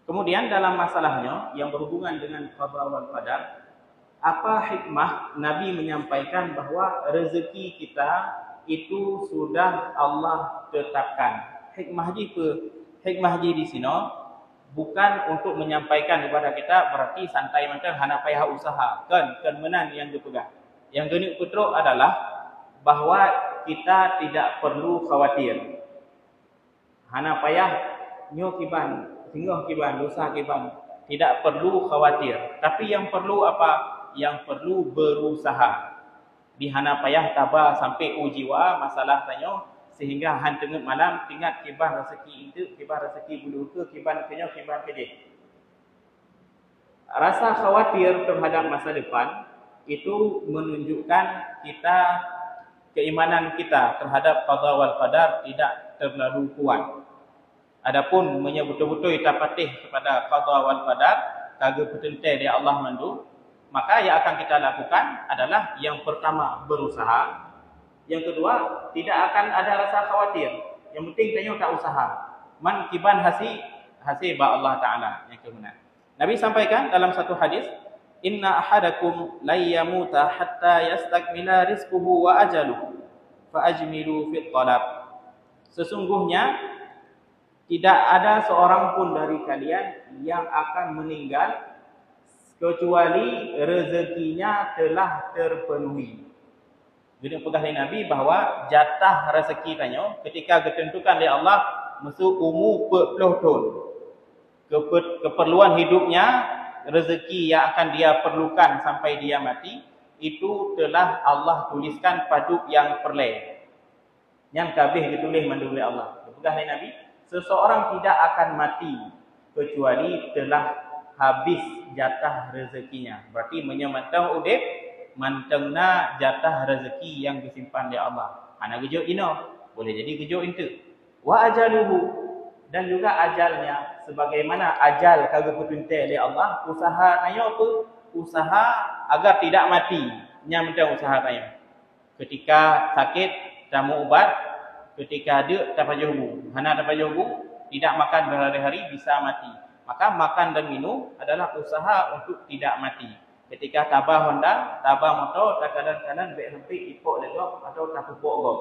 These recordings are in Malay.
Kemudian dalam masalahnya yang berhubungan dengan qada wal qadar, apa hikmah Nabi menyampaikan bahawa rezeki kita itu sudah Allah tetapkan. Hikmah di sini bukan untuk menyampaikan kepada kita berarti santai macam hana payah usaha kan menan yang dipegang. Yang geni putra adalah bahawa kita tidak perlu khawatir. Hana payah nyo kiban, tinggal kiban, dosa kiban. Tidak perlu khawatir. Tapi yang perlu apa? Yang perlu berusaha. Di hana payah tabah sampai ujiwa masalah tanya sehingga han tengah malam ingat kiban rezeki itu, kiban rezeki bulu ke, kiban kenyo, kiban kede. Rasa khawatir terhadap masa depan itu menunjukkan kita keimanan kita terhadap qada wal qadar tidak terlalu kuat. Adapun betul-betul kita patih kepada qada wal qadar, kaga petentai dia Allah mandu, maka yang akan kita lakukan adalah yang pertama berusaha, yang kedua tidak akan ada rasa khawatir. Yang penting tanya tak usaha. Man kiban hasi ba Allah Taala yang kebenar. Nabi sampaikan dalam satu hadis, inna ahadakum la yamuta hatta yastakmila rizquhu wa ajaluhu fa ajmilu fit talab. Sesungguhnya tidak ada seorang pun dari kalian yang akan meninggal kecuali rezekinya telah terpenuhi. Jadi pegah dari Nabi bahawa jatah rezeki tanya ketika ditentukan oleh Allah mesti umur 40 tahun. Keperluan hidupnya, rezeki yang akan dia perlukan sampai dia mati, itu telah Allah tuliskan pada yang perleh. Yang kabeh ditulis mandu oleh Allah. Pegah dari Nabi, seseorang tidak akan mati kecuali telah habis jatah rezekinya. Berarti menyamantau udip mantengna jatah rezeki yang disimpan oleh Allah. Ana gejok ino, boleh jadi gejok itu. Wa ajaluhu, dan juga ajalnya, sebagaimana ajal kagak petuntai oleh Allah, usaha tanya apa? Usaha agar tidak mati. Nyamantau usaha tanya. Ketika sakit tamu obat, ketika ada dapat jogu, hana dapat jogu, tidak makan berhari-hari bisa mati. Maka makan dan minum adalah usaha untuk tidak mati. Ketika tabah Honda, tabah motor, kadang-kadang baik sampai ipok legok atau tak pupuk gok.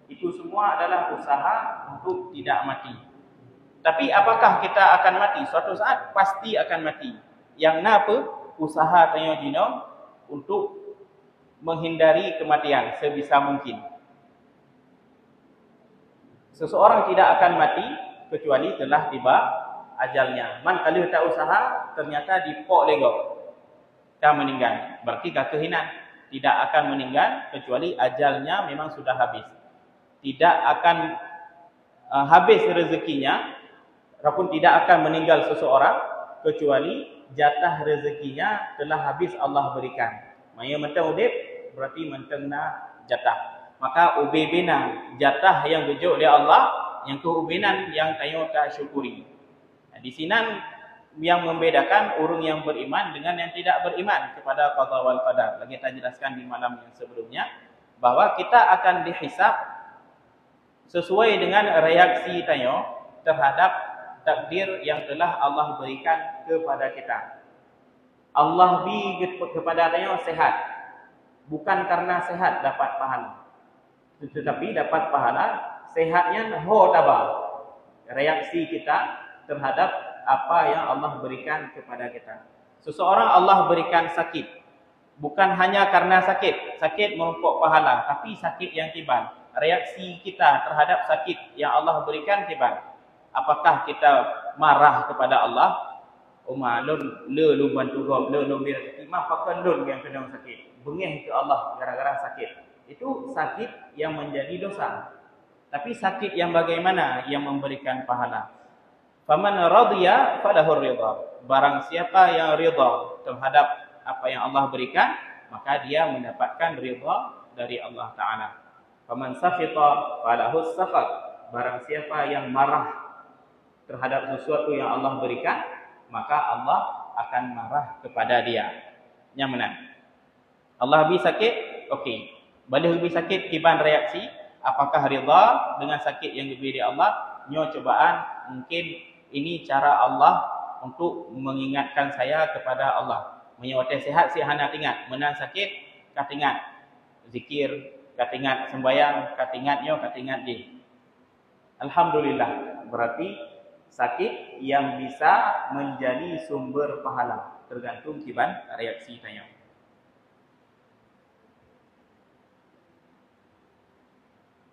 Itu semua adalah usaha untuk tidak mati. Tapi apakah kita akan mati? Suatu saat pasti akan mati. Yang napa? Usaha tanya jino untuk menghindari kematian sebisa mungkin. Seseorang tidak akan mati kecuali telah tiba ajalnya. Man kalau tak usaha ternyata dipok legok, tak meninggal. Berarti kehinan tidak akan meninggal kecuali ajalnya memang sudah habis. Tidak akan habis rezekinya, ataupun tidak akan meninggal seseorang kecuali jatah rezekinya telah habis Allah berikan. Maya mentang udip berarti mentangna jatah. Maka ubebina jatah yang bejuk oleh Allah, yang keubinan yang tayo tak syukuri. Di sini yang membedakan orang yang beriman dengan yang tidak beriman kepada qada wal qadar. Lagi kita jelaskan di malam yang sebelumnya bahwa kita akan dihisab sesuai dengan reaksi tayo terhadap takdir yang telah Allah berikan kepada kita. Allah beri kepada tayo sehat. Bukan karena sehat dapat pahala, tetapi dapat pahala sehatnya ho tabah. Reaksi kita terhadap apa yang Allah berikan kepada kita. Seseorang Allah berikan sakit, bukan hanya karena sakit merumpuk pahala, tapi sakit yang tiban. Reaksi kita terhadap sakit yang Allah berikan tiban. Apakah kita marah kepada Allah? Oma lun lu bantu rob, lu bir imam pakai lun yang kena sakit. Bengih ke Allah gara-gara sakit. Itu sakit yang menjadi dosa. Tapi sakit yang bagaimana yang memberikan pahala? Faman radiya falahu ridha. Barang siapa yang ridha terhadap apa yang Allah berikan, maka dia mendapatkan ridha dari Allah Taala. Faman sakhita falahu sakhat. Barang siapa yang marah terhadap sesuatu yang Allah berikan, maka Allah akan marah kepada dia. Yang mana? Allah beri sakit, okey. Balik beri sakit, kiban reaksi, apakah ridha dengan sakit yang diberi Allah? Nyo cobaan, mungkin ini cara Allah untuk mengingatkan saya kepada Allah. Menyewati sihat si hana tingat, menang sakit katingat zikir, katingat sembahyang, katingatnya katingat di. Alhamdulillah, berarti sakit yang bisa menjadi sumber pahala tergantung kiban reaksi tanya.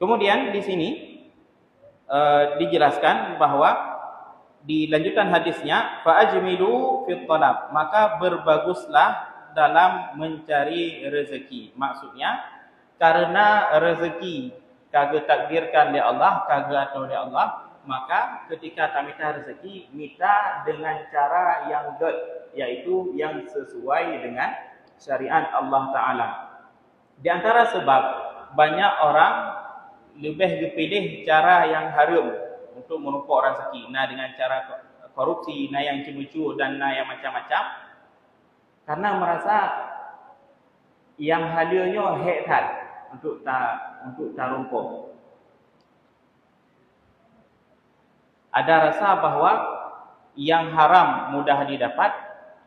Kemudian di sini dijelaskan bahwa di lanjutan hadisnya fa'ajmilu fit talab, maka berbaguslah dalam mencari rezeki. Maksudnya karena rezeki kagak takdirkan oleh Allah, kagak atur oleh Allah, maka ketika kami minta rezeki, minta dengan cara yang good, yaitu yang sesuai dengan syariat Allah Ta'ala. Di antara sebab banyak orang lebih pilih cara yang haram untuk menumpuk rezeki, nah dengan cara korupsi, nah yang cemu-cemu dan nah yang macam-macam, karena merasa yang halalnya hektar untuk tarumpuk. Ada rasa bahwa yang haram mudah didapat,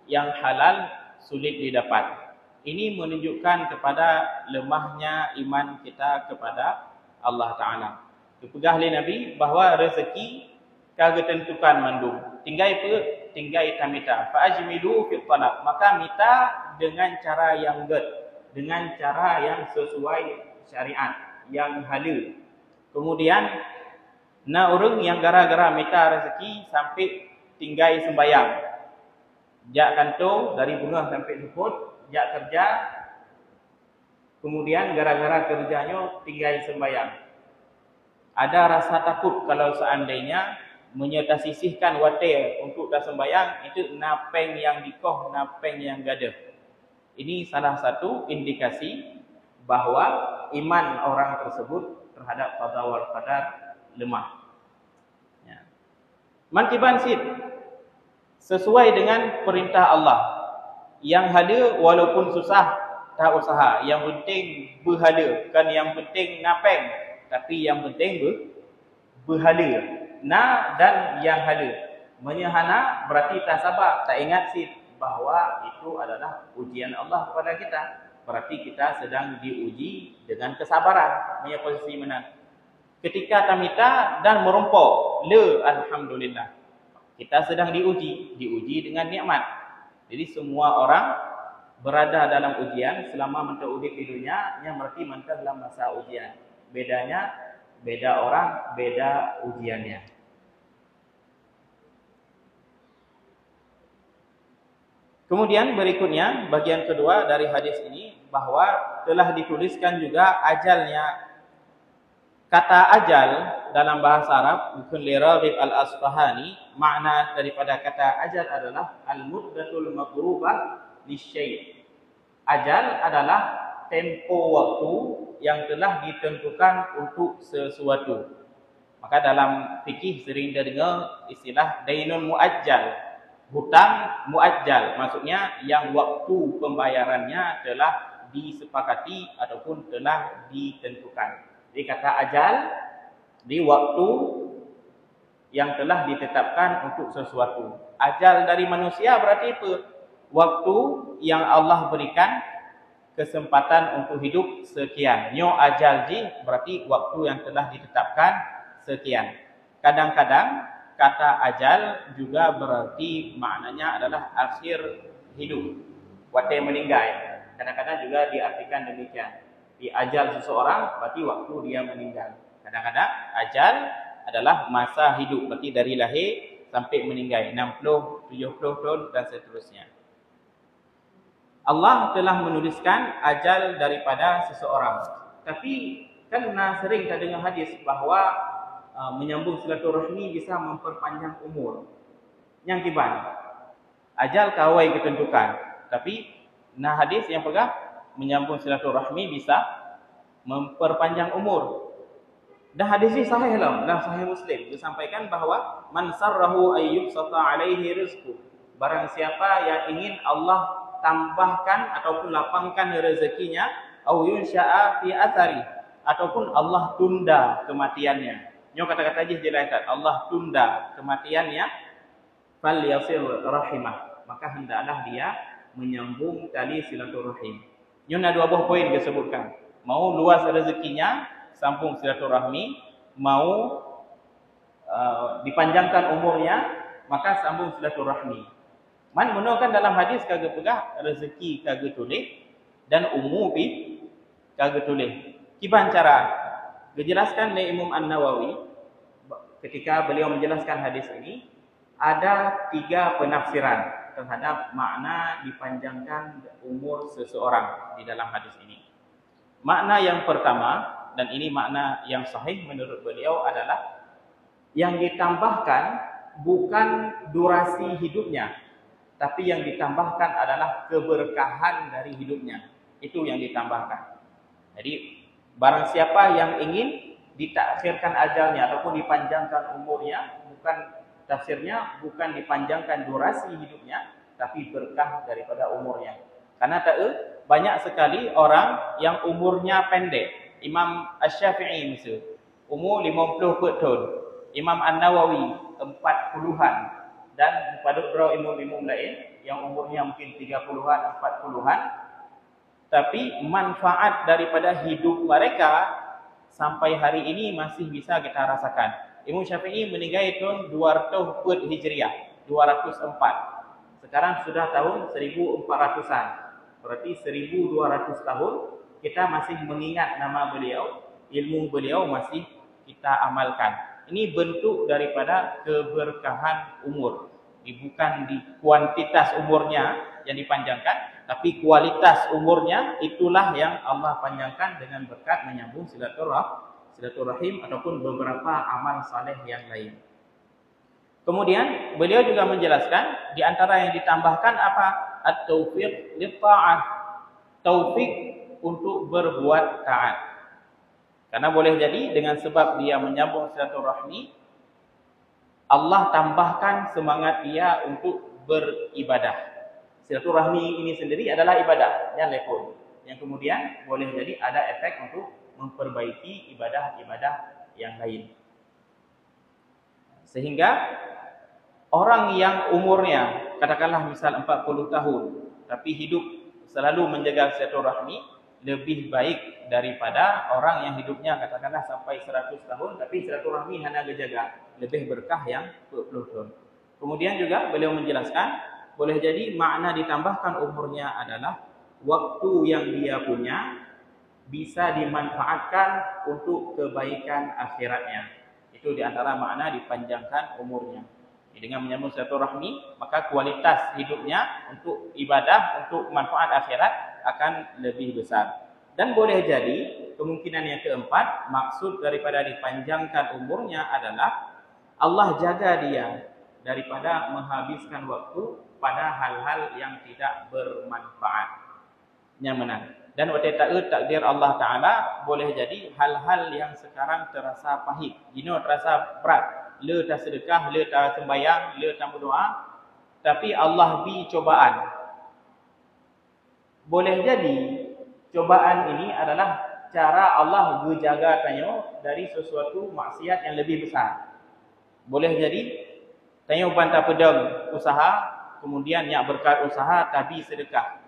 yang halal sulit didapat. Ini menunjukkan kepada lemahnya iman kita kepada Allah Ta'ala. Dipegah oleh Nabi bahawa rezeki kagak tentukan mandum. Tinggai tamita. Fa'ajmilu fit talab. Maka minta dengan cara yang good, dengan cara yang sesuai syariat, yang halal. Kemudian orang yang gara-gara minta rezeki sampai tinggai sembahyang. Jak kantor dari bunga sampai jemput, jak kerja. Kemudian gara-gara kerjanya tinggal sembahyang. Ada rasa takut kalau seandainya menyertasisihkan watir untuk dah sembahyang, itu napeng yang dikoh, napeng yang gada. Ini salah satu indikasi bahawa iman orang tersebut terhadap qada wal qadar lemah. Ya. Mantiban sid sesuai dengan perintah Allah. Yang ada walaupun susah tak usaha, yang penting berhala, kan yang penting napeng, tapi yang penting berhala. Na dan yang hala. Menyahana berarti tak sabar, tak ingat sid bahawa itu adalah ujian Allah kepada kita. Berarti kita sedang diuji dengan kesabaran, punya posisi menang. Ketika tamita dan merumpuk, alhamdulillah. Kita sedang diuji dengan nikmat. Jadi semua orang berada dalam ujian selama mentah hidup di dunia, yang berarti mentah dalam masa ujian. Bedanya, beda orang, beda ujiannya. Kemudian berikutnya, bagian kedua dari hadis ini, bahwa telah dituliskan juga ajalnya. Kata ajal dalam bahasa Arab, bukan Raghib al-Asfahani, makna daripada kata ajal adalah al-muddatul maqrubah lisyai'. Ajal adalah tempo waktu yang telah ditentukan untuk sesuatu. Maka dalam fikih sering dengar istilah dainun muajjal, hutang muajjal, maksudnya yang waktu pembayarannya telah disepakati ataupun telah ditentukan. Jadi kata ajal di waktu yang telah ditetapkan untuk sesuatu. Ajal dari manusia berarti apa? Waktu yang Allah berikan kesempatan untuk hidup sekian. Nyo ajal ji berarti waktu yang telah ditetapkan sekian. Kadang-kadang kata ajal juga berarti maknanya adalah akhir hidup, waktu meninggal. Kadang-kadang juga diartikan demikian. Di ajal seseorang berarti waktu dia meninggal. Kadang-kadang ajal adalah masa hidup, berarti dari lahir sampai meninggal, 60, 70 tahun dan seterusnya. Allah telah menuliskan ajal daripada seseorang. Tapi kan sering kita dengar hadis bahawa menyambung silaturahmi bisa memperpanjang umur. Yang kiban ajal kawai ketentukan, tapi hadis yang pegang menyambung silaturahmi bisa memperpanjang umur. Dan hadis ini sahih dalam Sahih Muslim disampaikan bahawa man sarrahu ayyubsata alaihi rizqu, barang siapa yang ingin Allah tambahkan ataupun lapangkan rezekinya, au yunsha'a fi athari, ataupun Allah tunda kematiannya. Nyo kata-kata aja jelaskan Allah tunda kematiannya, falyasil rahimah, maka hendaklah dia menyambung tali silaturahim. Ini ada dua buah poin disebutkan. Mau luas rezekinya, sambung silaturahmi. Mau dipanjangkan umurnya, maka sambung silaturahmi. Man menurutkan dalam hadis kagak pegah rezeki kagak tulis dan umur bi kagak tulis. Kiban cara dijelaskan oleh Imam An-Nawawi ketika beliau menjelaskan hadis ini, ada 3 penafsiran terhadap makna dipanjangkan umur seseorang di dalam hadis ini. Makna yang pertama, dan ini makna yang sahih menurut beliau, adalah yang ditambahkan bukan durasi hidupnya, tapi yang ditambahkan adalah keberkahan dari hidupnya. Itu yang ditambahkan. Jadi barang siapa yang ingin ditakhirkan ajalnya ataupun dipanjangkan umurnya, bukan tafsirnya bukan dipanjangkan durasi hidupnya, tapi berkah daripada umurnya. Karena banyak sekali orang yang umurnya pendek. Imam Asy-Syafi'i misalnya umur 50 tahun, Imam An-Nawawi 40-an, dan pada beberapa imam-imam lain yang umurnya mungkin 30-an, 40-an, tapi manfaat daripada hidup mereka sampai hari ini masih bisa kita rasakan. Imam Syafi'i meninggal tahun 200 Hijriah, 204. Sekarang sudah tahun 1400-an. Berarti 1200 tahun kita masih mengingat nama beliau, ilmu beliau masih kita amalkan. Ini bentuk daripada keberkahan umur. Bukan di kuantitas umurnya yang dipanjangkan, tapi kualitas umurnya itulah yang Allah panjangkan dengan berkat menyambung silaturahim ataupun beberapa amal saleh yang lain. Kemudian beliau juga menjelaskan di antara yang ditambahkan apa? At-taufiq lit-ta'ah. Taufik untuk berbuat taat. Karena boleh jadi dengan sebab dia menyambung silaturahmi, Allah tambahkan semangat dia untuk beribadah. Silaturahmi ini sendiri adalah ibadah yang lekun, yang kemudian boleh jadi ada efek untuk memperbaiki ibadah-ibadah yang lain. Sehingga orang yang umurnya katakanlah misal 40 tahun tapi hidup selalu menjaga silaturahmi lebih baik daripada orang yang hidupnya katakanlah sampai 100 tahun tapi silaturahmi hanya dijaga, lebih berkah yang 20 tahun. Kemudian juga beliau menjelaskan boleh jadi makna ditambahkan umurnya adalah waktu yang dia punya bisa dimanfaatkan untuk kebaikan akhiratnya. Itu di antara makna dipanjangkan umurnya. Dengan menyambung silaturahmi, maka kualitas hidupnya untuk ibadah, untuk manfaat akhirat akan lebih besar. Dan boleh jadi kemungkinan yang keempat, maksud daripada dipanjangkan umurnya adalah Allah jaga dia daripada menghabiskan waktu pada hal-hal yang tidak bermanfaat. Yang benar. Dan waktu takdir Allah Ta'ala boleh jadi hal-hal yang sekarang terasa pahit, jino terasa berat. Le tak sedekah, le tak sembahyang, le tak berdoa, tapi Allah beri cobaan. Boleh jadi cobaan ini adalah cara Allah menjaga tanyo dari sesuatu maksiat yang lebih besar. Boleh jadi tanyo bantah pedang usaha, kemudian nyak berkat usaha tapi sedekah.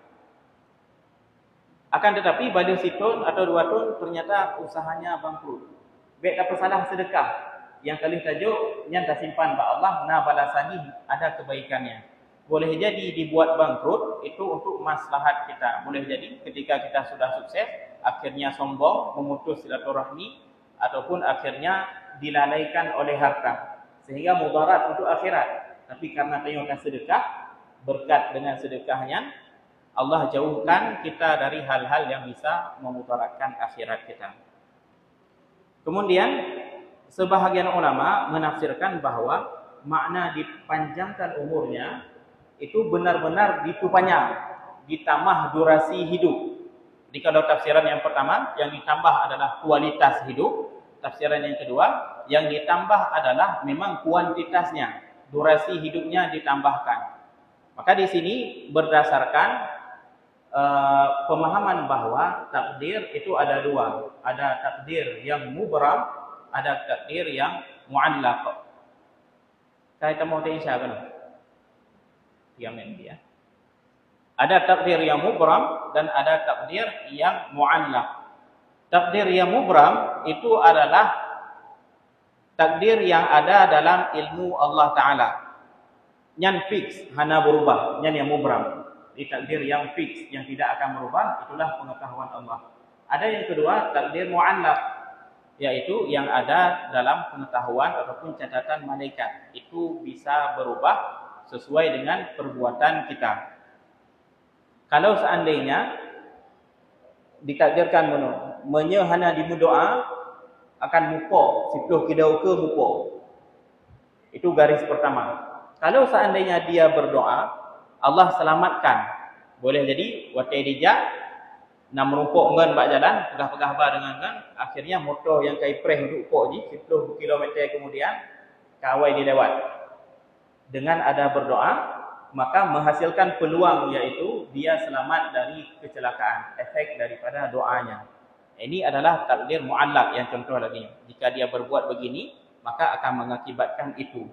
Akan tetapi pada setahun atau 2 tahun ternyata usahanya bangkrut. Baik tak salah sedekah. Yang kali tajuk yang tersimpan ba Allah, nah balasani ada kebaikannya. Boleh jadi dibuat bangkrut itu untuk maslahat kita. Boleh jadi ketika kita sudah sukses, akhirnya sombong, memutus silaturahmi, ataupun akhirnya dilalaikan oleh harta, sehingga mudarat untuk akhirat. Tapi karena tayangkan sedekah, berkat dengan sedekahnya, Allah jauhkan kita dari hal-hal yang bisa memudaratkan akhirat kita. Kemudian sebahagian ulama menafsirkan bahwa makna dipanjangkan umurnya itu benar-benar diperpanjang, ditambah durasi hidup. Jadi kalau tafsiran yang pertama yang ditambah adalah kualitas hidup, tafsiran yang kedua yang ditambah adalah memang kuantitasnya, durasi hidupnya ditambahkan. Maka di sini berdasarkan pemahaman bahwa takdir itu ada dua, ada takdir yang mubram, ada takdir yang mu'allaq. Kaitan mau insya kan? Kiamat dia. Ada takdir yang mubram dan ada takdir yang mu'allaq. Takdir yang mubram itu adalah takdir yang ada dalam ilmu Allah Ta'ala. Yang fix, hana berubah. Yang mubram. Di takdir yang fix, yang tidak akan berubah, itulah pengetahuan Allah. Ada yang kedua, takdir mu'allaq, yaitu yang ada dalam pengetahuan ataupun catatan malaikat. Itu bisa berubah sesuai dengan perbuatan kita. Kalau seandainya ditakdirkan menyehana di doa akan mupok, siploh kidau ke mupok. Itu garis pertama. Kalau seandainya dia berdoa, Allah selamatkan. Boleh jadi watai dijak nak merumpuk ngan bak jalan, pegah-pegah ba dengan kan, akhirnya motor yang kai preh untuk pok ji 10 kilometer kemudian kawai dilewat. Dengan ada berdoa, maka menghasilkan peluang, yaitu dia selamat dari kecelakaan, efek daripada doanya. Ini adalah takdir mu'allaq yang contoh lagi. Jika dia berbuat begini, maka akan mengakibatkan itu.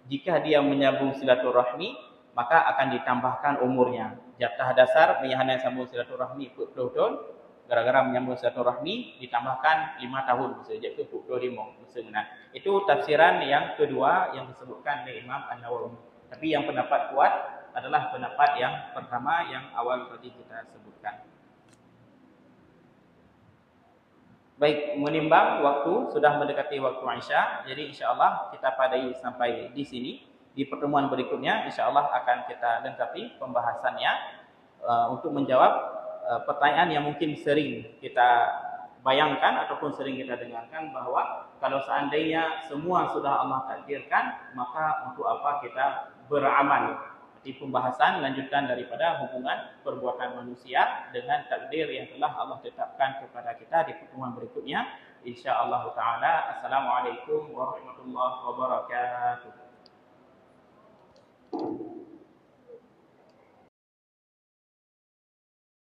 Jika dia menyambung silaturahmi, maka akan ditambahkan umurnya. Jatah dasar menyahana sambung silaturahmi 40 tahun, gara-gara menyambung silaturahmi ditambahkan 5 tahun, sejak itu 25 misalnya. Itu tafsiran yang kedua yang disebutkan oleh Imam An-Nawawi. Tapi yang pendapat kuat adalah pendapat yang pertama yang awal tadi kita sebutkan. Baik, menimbang waktu sudah mendekati waktu Isya, jadi insya-Allah kita padai sampai di sini. Di pertemuan berikutnya insya-Allah akan kita lengkapi pembahasannya untuk menjawab pertanyaan yang mungkin sering kita bayangkan ataupun sering kita dengarkan, bahwa kalau seandainya semua sudah Allah takdirkan, maka untuk apa kita beramal? Di pembahasan lanjutan daripada hubungan perbuatan manusia dengan takdir yang telah Allah tetapkan kepada kita di pertemuan berikutnya, insya-Allah taala. Assalamualaikum warahmatullahi wabarakatuh.